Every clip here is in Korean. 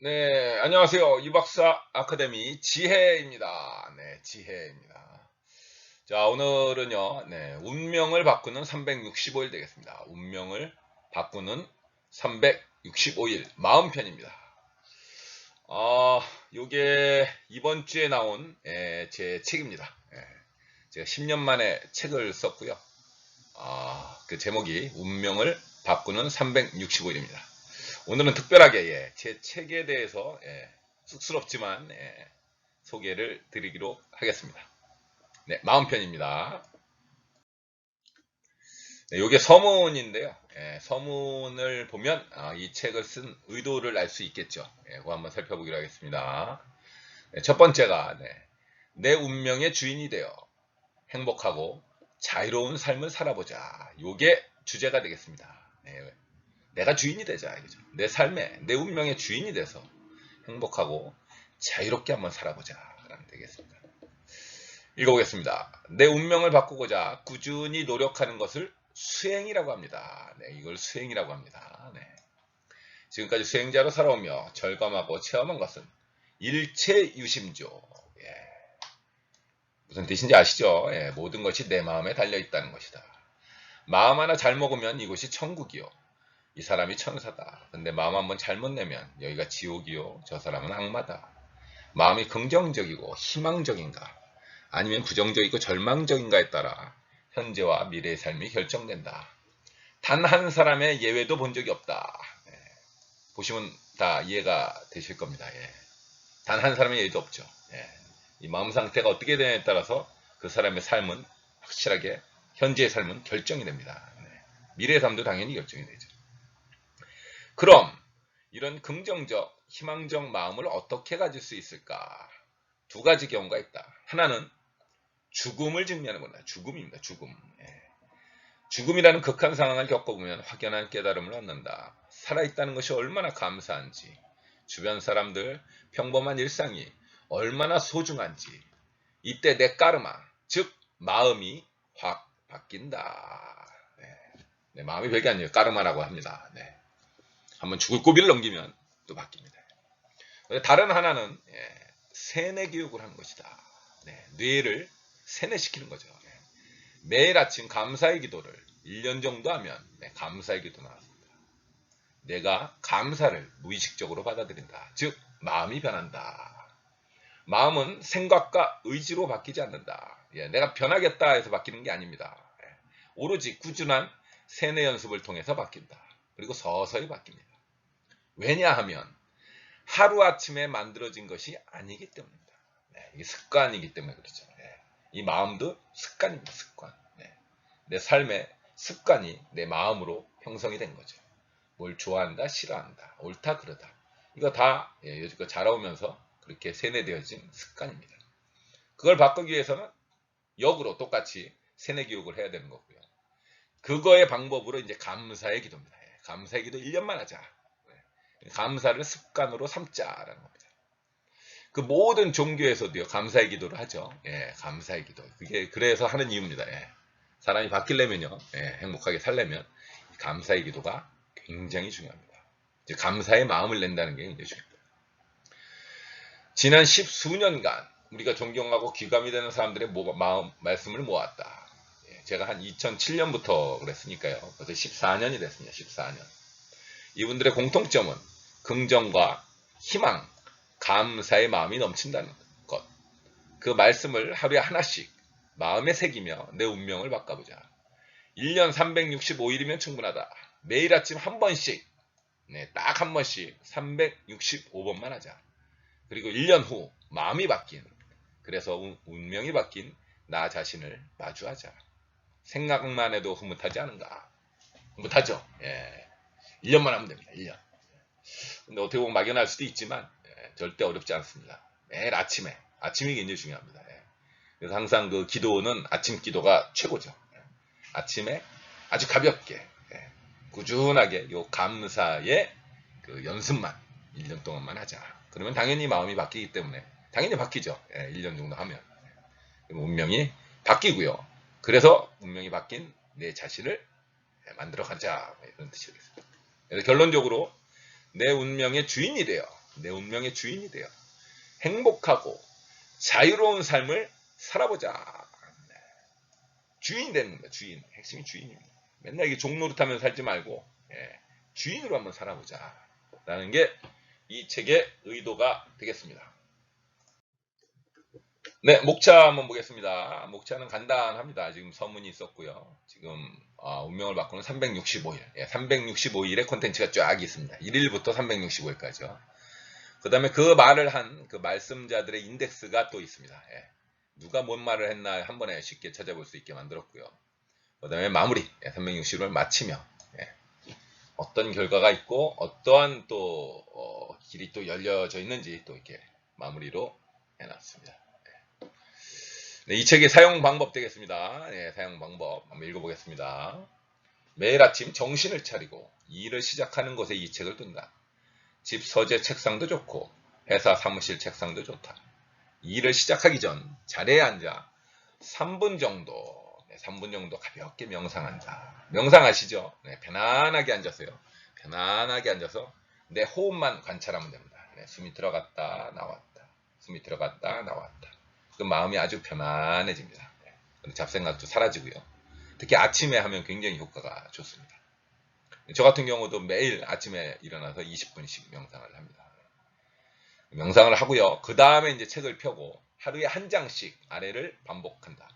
네, 안녕하세요. 이박사 아카데미 지혜입니다. 네, 지혜입니다. 자, 오늘은요, 운명을 바꾸는 365일 되겠습니다. 운명을 바꾸는 365일, 마음편입니다. 요게 이번 주에 나온 제 책입니다. 제가 10년 만에 책을 썼고요. 그 제목이 운명을 바꾸는 365일입니다. 오늘은 특별하게 제 책에 대해서 쑥스럽지만 소개를 드리기로 하겠습니다. 네, 마음편입니다. 네, 이게 서문인데요. 서문을 보면 이 책을 쓴 의도를 알 수 있겠죠. 그거 한번 살펴보기로 하겠습니다. 첫 번째가 내 운명의 주인이 되어 행복하고 자유로운 삶을 살아보자. 요게 주제가 되겠습니다. 내가 주인이 되자. 이거죠. 내 삶의, 내 운명의 주인이 돼서 행복하고 자유롭게 한번 살아보자. 라면 되겠습니다. 읽어보겠습니다. 내 운명을 바꾸고자 꾸준히 노력하는 것을 수행이라고 합니다. 이걸 수행이라고 합니다. 지금까지 수행자로 살아오며 절감하고 체험한 것은 일체유심조. 무슨 뜻인지 아시죠? 모든 것이 내 마음에 달려있다는 것이다. 마음 하나 잘 먹으면 이곳이 천국이요. 이 사람이 천사다. 근데 마음 한번 잘못 내면 여기가 지옥이요. 저 사람은 악마다. 마음이 긍정적이고 희망적인가 아니면 부정적이고 절망적인가에 따라 현재와 미래의 삶이 결정된다. 단 한 사람의 예외도 본 적이 없다. 보시면 다 이해가 되실 겁니다. 단 한 사람의 예외도 없죠. 이 마음 상태가 어떻게 되냐에 따라서 그 사람의 삶은 확실하게 현재의 삶은 결정이 됩니다. 미래의 삶도 당연히 결정이 되죠. 그럼 이런 긍정적, 희망적 마음을 어떻게 가질 수 있을까? 두 가지 경우가 있다. 하나는 죽음을 직면하는 겁니다. 죽음입니다. 죽음. 죽음이라는 극한 상황을 겪어보면 확연한 깨달음을 얻는다. 살아있다는 것이 얼마나 감사한지, 주변 사람들 평범한 일상이 얼마나 소중한지, 이때 내 까르마, 즉 마음이 확 바뀐다. 마음이 별게 아니에요. 까르마라고 합니다. 한번 죽을 고비를 넘기면 또 바뀝니다. 다른 하나는 세뇌 교육을 하는 것이다. 뇌를 세뇌시키는 거죠. 매일 아침 감사의 기도를 1년 정도 하면 감사의 기도 나왔습니다. 내가 감사를 무의식적으로 받아들인다. 즉 마음이 변한다. 마음은 생각과 의지로 바뀌지 않는다. 내가 변하겠다 해서 바뀌는 게 아닙니다. 오로지 꾸준한 세뇌 연습을 통해서 바뀐다. 그리고 서서히 바뀝니다. 왜냐하면 하루아침에 만들어진 것이 아니기 때문입니다. 이게 습관이기 때문에 그렇죠. 이 마음도 습관입니다. 습관. 내 삶의 습관이 내 마음으로 형성이 된 거죠. 뭘 좋아한다, 싫어한다, 옳다, 그러다. 이거 다 여지껏 자라오면서 그렇게 세뇌되어진 습관입니다. 그걸 바꾸기 위해서는 역으로 똑같이 세뇌 교육을 해야 되는 거고요. 그거의 방법으로 이제 감사의 기도입니다. 감사의 기도 1년만 하자. 감사를 습관으로 삼자라는 겁니다. 그 모든 종교에서도요, 감사의 기도를 하죠. 감사의 기도. 그게 그래서 하는 이유입니다. 사람이 바뀌려면요, 행복하게 살려면 감사의 기도가 굉장히 중요합니다. 이제 감사의 마음을 낸다는 게 굉장히 중요합니다. 지난 10수년간 우리가 존경하고 귀감이 되는 사람들의 말씀을 모았다. 제가 한 2007년부터 그랬으니까요. 벌써 14년이 됐습니다. 14년. 이분들의 공통점은 긍정과 희망, 감사의 마음이 넘친다는 것. 그 말씀을 하루에 하나씩 마음에 새기며 내 운명을 바꿔보자. 1년 365일이면 충분하다. 매일 아침 한 번씩, 딱 한 번씩 365번만 하자. 그리고 1년 후 마음이 바뀐, 그래서 운명이 바뀐 나 자신을 마주하자. 생각만 해도 흐뭇하지 않은가? 흐뭇하죠. 1년만 하면 됩니다. 1년. 근데 어떻게 보면 막연할 수도 있지만 절대 어렵지 않습니다. 매일 아침이 굉장히 중요합니다. 그래서 항상 그 기도는 아침 기도가 최고죠. 아침에 아주 가볍게 꾸준하게 요 감사의 그 연습만 1년 동안만 하자. 그러면 당연히 마음이 바뀌기 때문에 당연히 바뀌죠. 1년 정도 하면 운명이 바뀌고요. 그래서 운명이 바뀐 내 자신을 만들어 가자. 이런 뜻이겠습니다. 그래서 결론적으로 내 운명의 주인이 되어 내 운명의 주인이 되어 행복하고 자유로운 삶을 살아보자. 주인이 되는 겁니다. 주인. 핵심이 주인입니다. 맨날 이게 종노릇하면서 살지 말고 주인으로 한번 살아보자. 라는 게 이 책의 의도가 되겠습니다. 네, 목차 한번 보겠습니다. 목차는 간단합니다. 지금 서문이 있었고요. 지금 운명을 바꾸는 365일. 365일의 콘텐츠가 쫙 있습니다. 1일부터 365일까지요. 그 다음에 그 말을 한 그 말씀자들의 인덱스가 또 있습니다. 누가 뭔 말을 했나 한 번에 쉽게 찾아볼 수 있게 만들었고요. 그 다음에 마무리, 365를 마치며 어떤 결과가 있고 어떠한 또 길이 또 열려져 있는지 또 이렇게 마무리로 해놨습니다. 네, 이 책의 사용 방법 되겠습니다. 사용 방법 한번 읽어보겠습니다. 매일 아침 정신을 차리고 일을 시작하는 곳에 이 책을 둔다. 집 서재 책상도 좋고 회사 사무실 책상도 좋다. 일을 시작하기 전 자리에 앉아 3분 정도 3분 정도 가볍게 명상한다. 명상하시죠? 편안하게 앉았어요. 편안하게 앉아서 내 호흡만 관찰하면 됩니다. 숨이 들어갔다 나왔다. 숨이 들어갔다 나왔다. 그 마음이 아주 편안해집니다. 잡생각도 사라지고요. 특히 아침에 하면 굉장히 효과가 좋습니다. 저 같은 경우도 매일 아침에 일어나서 20분씩 명상을 합니다. 명상을 하고요. 그 다음에 이제 책을 펴고 하루에 한 장씩 아래를 반복한다.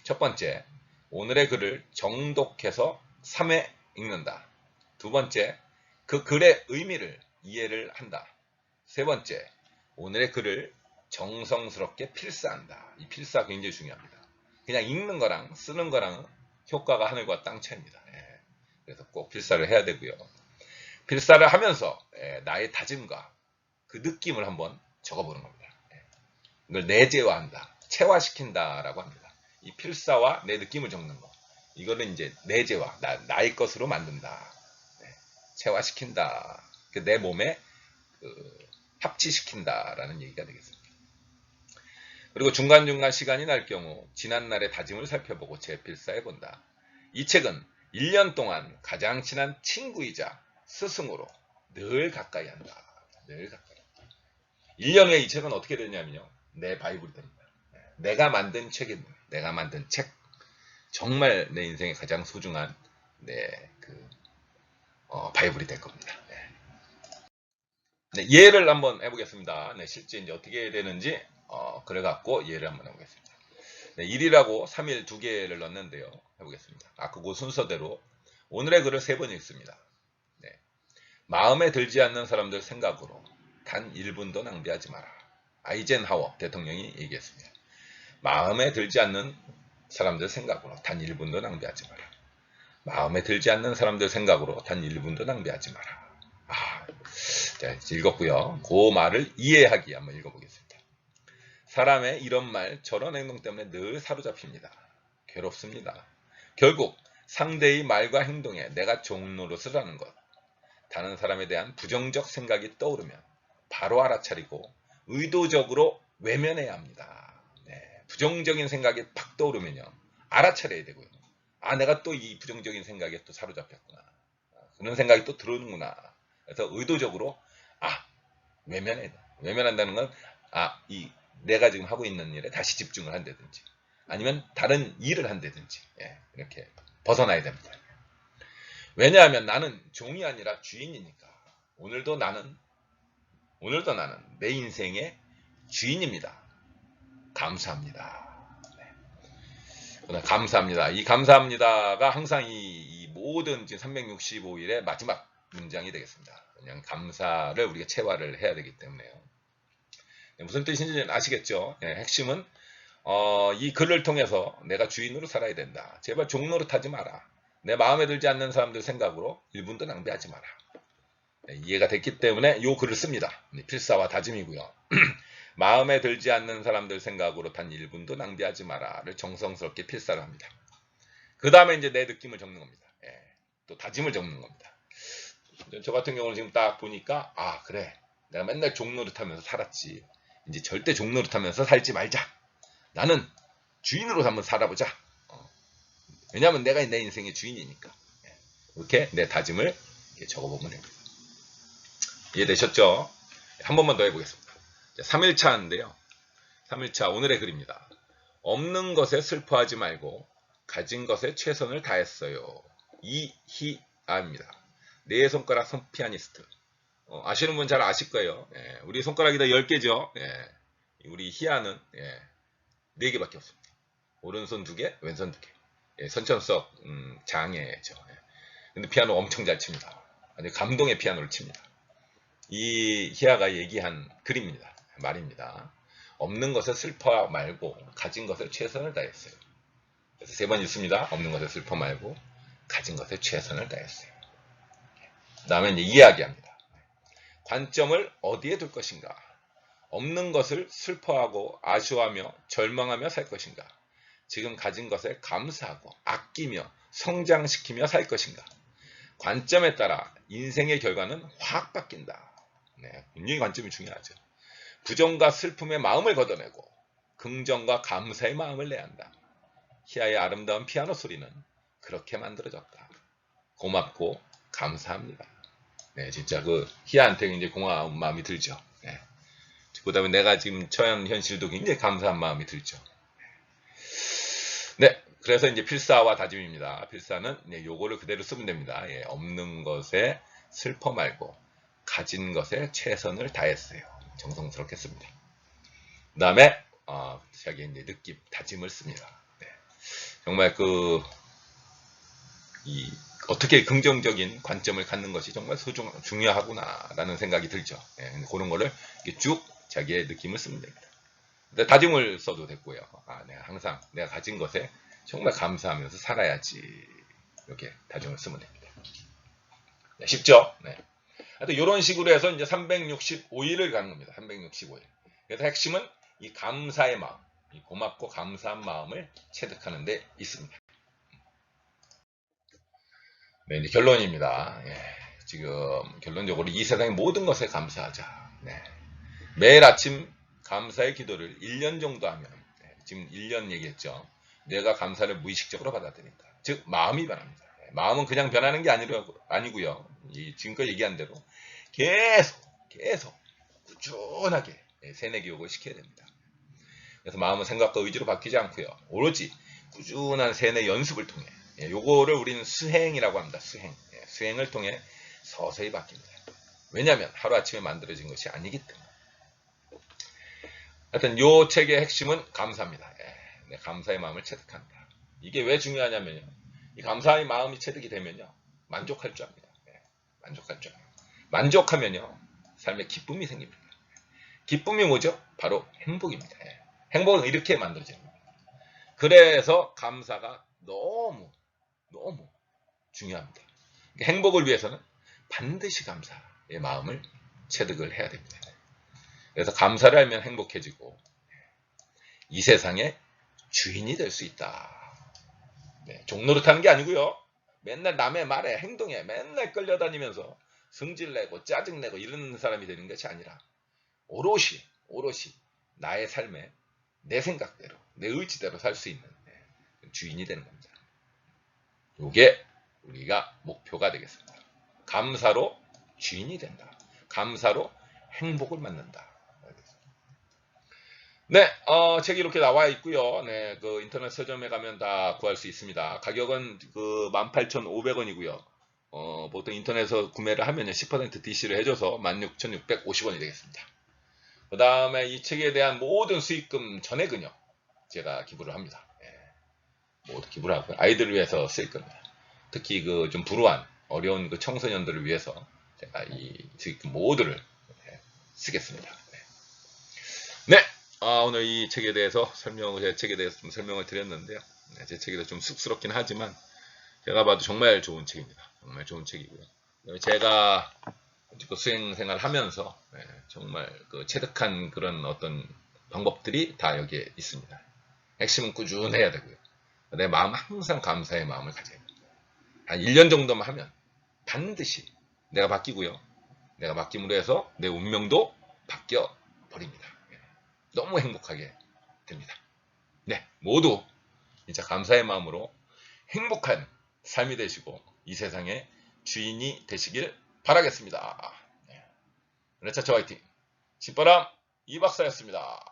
첫 번째, 오늘의 글을 정독해서 3회 읽는다. 두 번째, 그 글의 의미를 이해를 한다. 세 번째, 오늘의 글을 정성스럽게 필사한다. 이 필사 굉장히 중요합니다. 그냥 읽는 거랑 쓰는 거랑 효과가 하늘과 땅 차이입니다. 그래서 꼭 필사를 해야 되고요. 필사를 하면서 나의 다짐과 그 느낌을 한번 적어보는 겁니다. 이걸 내재화한다. 체화시킨다라고 합니다. 이 필사와 내 느낌을 적는 거. 이거를 이제 내재화, 나의 것으로 만든다. 체화시킨다. 내 몸에 합치시킨다라는 얘기가 되겠습니다. 그리고 중간중간 시간이 날 경우 지난날의 다짐을 살펴보고 재필사해본다. 이 책은 1년 동안 가장 친한 친구이자 스승으로 늘 가까이 한다. 늘 가까이 한다. 1년 후에 이 책은 어떻게 되냐면요. 내 바이블이 됩니다. 내가 만든 책입니다. 내가 만든 책. 정말 내 인생에 가장 소중한 바이블이 될 겁니다. 예를 한번 해보겠습니다. 실제 이제 어떻게 되는지 그래갖고 예를 한번 해보겠습니다. 1이라고 3일 2개를 넣었는데요. 해보겠습니다. 그 순서대로 오늘의 글을 3번 읽습니다. 마음에 들지 않는 사람들 생각으로 단 1분도 낭비하지 마라. 아이젠하워 대통령이 얘기했습니다. 마음에 들지 않는 사람들 생각으로 단 1분도 낭비하지 마라. 마음에 들지 않는 사람들 생각으로 단 1분도 낭비하지 마라. 자, 읽었고요. 그 말을 이해하기 한번 읽어보겠습니다. 사람의 이런 말, 저런 행동 때문에 늘 사로잡힙니다. 괴롭습니다. 결국 상대의 말과 행동에 내가 종노릇을 하는 것. 다른 사람에 대한 부정적 생각이 떠오르면 바로 알아차리고 의도적으로 외면해야 합니다. 부정적인 생각이 팍 떠오르면요. 알아차려야 되고요. 내가 또 이 부정적인 생각에 또 사로잡혔구나. 그런 생각이 또 들어오는구나. 그래서 의도적으로 외면해야 돼. 외면한다는 건 내가 지금 하고 있는 일에 다시 집중을 한다든지 아니면 다른 일을 한다든지 이렇게 벗어나야 됩니다. 왜냐하면 나는 종이 아니라 주인이니까. 오늘도 나는 내 인생의 주인입니다. 감사합니다. 감사합니다. 이 감사합니다가 항상 이 모든 365일의 마지막 문장이 되겠습니다. 그냥 감사를 우리가 체화를 해야 되기 때문에요. 무슨 뜻인지 아시겠죠? 핵심은 이 글을 통해서 내가 주인으로 살아야 된다. 제발 종노릇하지 마라. 내 마음에 들지 않는 사람들 생각으로 1분도 낭비하지 마라. 이해가 됐기 때문에 이 글을 씁니다. 필사와 다짐이고요. 마음에 들지 않는 사람들 생각으로 단 1분도 낭비하지 마라를 정성스럽게 필사를 합니다. 그 다음에 이제 내 느낌을 적는 겁니다. 또 다짐을 적는 겁니다. 저 같은 경우는 지금 딱 보니까 그래, 내가 맨날 종노릇하면서 살았지. 이제 절대 종노릇하면서 살지 말자. 나는 주인으로 한번 살아보자. 왜냐하면 내가 내 인생의 주인이니까. 이렇게 내 다짐을 이렇게 적어보면 됩니다. 이해되셨죠? 한 번만 더 해보겠습니다. 3일차인데요. 3일차 오늘의 글입니다. 없는 것에 슬퍼하지 말고 가진 것에 최선을 다했어요. 이희아입니다. 네 손가락 손 피아니스트. 아시는 분 잘 아실 거예요. 예, 우리 손가락이 다 10개죠. 예, 우리 희아는 4개밖에 없습니다. 오른손 2개, 왼손 2개. 예, 선천성 장애죠. 예. 근데 피아노 엄청 잘 칩니다. 아주 감동의 피아노를 칩니다. 이 희아가 얘기한 글입니다. 말입니다. 없는 것에 슬퍼 말고 가진 것에 최선을 다했어요. 그래서 3번 있습니다. 없는 것에 슬퍼 말고 가진 것에 최선을 다했어요. 그 다음에 이제 이야기합니다. 관점을 어디에 둘 것인가? 없는 것을 슬퍼하고 아쉬워하며 절망하며 살 것인가? 지금 가진 것에 감사하고 아끼며 성장시키며 살 것인가? 관점에 따라 인생의 결과는 확 바뀐다. 네, 굉장히 관점이 중요하죠. 부정과 슬픔의 마음을 걷어내고 긍정과 감사의 마음을 내야 한다. 희아의 아름다운 피아노 소리는 그렇게 만들어졌다. 고맙고 감사합니다. 네, 진짜 그 희아한테 굉장히 고마운 마음이 들죠. 네. 그다음에 내가 지금 처한 현실도 굉장히 감사한 마음이 들죠. 네, 그래서 이제 필사와 다짐입니다. 필사는 요거를 그대로 쓰면 됩니다. 예, 없는 것에 슬퍼 말고 가진 것에 최선을 다했어요. 정성스럽게 씁니다. 그 다음에 자기 이제 느낌, 다짐을 씁니다. 네. 정말 어떻게 긍정적인 관점을 갖는 것이 정말 중요하구나라는 생각이 들죠. 네. 그런 거를 쭉 자기의 느낌을 쓰면 됩니다. 다짐을 써도 됐고요. 내가 항상 내가 가진 것에 정말 감사하면서 살아야지. 이렇게 다짐을 쓰면 됩니다. 네, 쉽죠? 네. 하여튼 이런 식으로 해서 이제 365일을 가는 겁니다. 365일. 그래서 핵심은 이 감사의 마음, 이 고맙고 감사한 마음을 체득하는 데 있습니다. 네, 이제 결론입니다. 예, 지금 결론적으로 이 세상의 모든 것에 감사하자. 네. 매일 아침 감사의 기도를 1년 정도 하면, 지금 1년 얘기했죠. 내가 감사를 무의식적으로 받아들인다. 즉 마음이 변합니다. 마음은 그냥 변하는 게 아니고요. 지금까지 얘기한 대로 계속 꾸준하게 세뇌 교육을 시켜야 됩니다. 그래서 마음은 생각과 의지로 바뀌지 않고요. 오로지 꾸준한 세뇌 연습을 통해 요거를 우리는 수행이라고 합니다. 수행을 통해 서서히 바뀝니다. 왜냐하면 하루아침에 만들어진 것이 아니기 때문에. 하여튼 요 책의 핵심은 감사입니다. 감사의 마음을 체득한다. 이게 왜 중요하냐면요. 이 감사의 마음이 체득이 되면요. 만족할 줄 압니다. 만족할 줄 압니다. 만족하면요. 삶에 기쁨이 생깁니다. 기쁨이 뭐죠? 바로 행복입니다. 행복은 이렇게 만들어지는 겁니다. 그래서 감사가 너무 중요합니다. 행복을 위해서는 반드시 감사의 마음을 체득을 해야 됩니다. 그래서 감사를 하면 행복해지고 이 세상의 주인이 될 수 있다. 네, 종노릇하는 게 아니고요. 맨날 남의 말에 행동에 맨날 끌려다니면서 승질내고 짜증내고 이러는 사람이 되는 것이 아니라 오롯이 나의 삶에 내 생각대로 내 의지대로 살 수 있는 주인이 되는 겁니다. 이게 우리가 목표가 되겠습니다. 감사로 주인이 된다. 감사로 행복을 만든다. 네, 책이 이렇게 나와 있고요. 네, 그 인터넷 서점에 가면 다 구할 수 있습니다. 가격은 18,500원이고요. 보통 인터넷에서 구매를 하면 10% DC를 해줘서 16,650원이 되겠습니다. 그 다음에 이 책에 대한 모든 수익금 전액은요, 제가 기부를 합니다. 모두 기부를 하고요. 아이들을 위해서 쓸 겁니다. 특히 좀 불우한 어려운 청소년들을 위해서 제가 이 수익금 모두를 쓰겠습니다. 네. 오늘 이 책에 대해서 제 책에 대해서 좀 설명을 드렸는데요. 제 책이 좀 쑥스럽긴 하지만 제가 봐도 정말 좋은 책입니다. 정말 좋은 책이고요. 제가 수행 생활 하면서 정말 체득한 그런 어떤 방법들이 다 여기에 있습니다. 핵심은 꾸준해야 되고요. 내 마음 항상 감사의 마음을 가져야 됩니다. 한 1년 정도만 하면 반드시 내가 바뀌고요. 내가 바뀜으로 해서 내 운명도 바뀌어 버립니다. 너무 행복하게 됩니다. 네, 모두 진짜 감사의 마음으로 행복한 삶이 되시고 이 세상의 주인이 되시길 바라겠습니다. 네. 레차처 화이팅! 집바람 이박사였습니다.